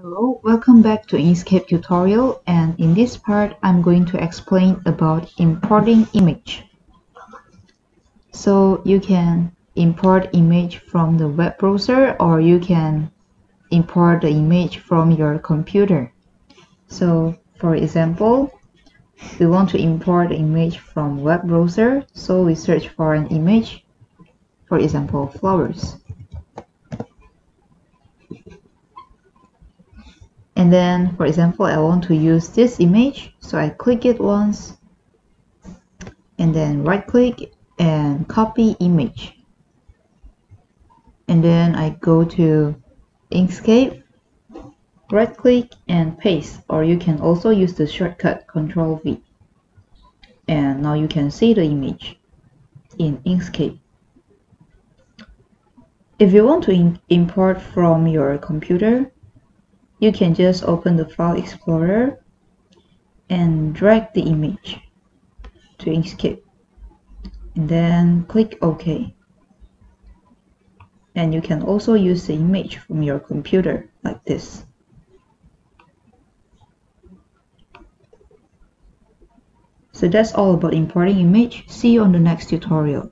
Hello, welcome back to Inkscape tutorial, and in this part I'm going to explain about importing image. So you can import image from the web browser, or you can import the image from your computer. So for example, we want to import the image from web browser, so we search for an image, for example flowers. And then, for example, I want to use this image, so I click it once, and then right click and copy image. And then I go to Inkscape, right click and paste, or you can also use the shortcut Ctrl+V. And now you can see the image in Inkscape. If you want to import from your computer, you can just open the File Explorer and drag the image to Inkscape, and then click OK. And you can also use the image from your computer like this. So that's all about importing image. See you on the next tutorial.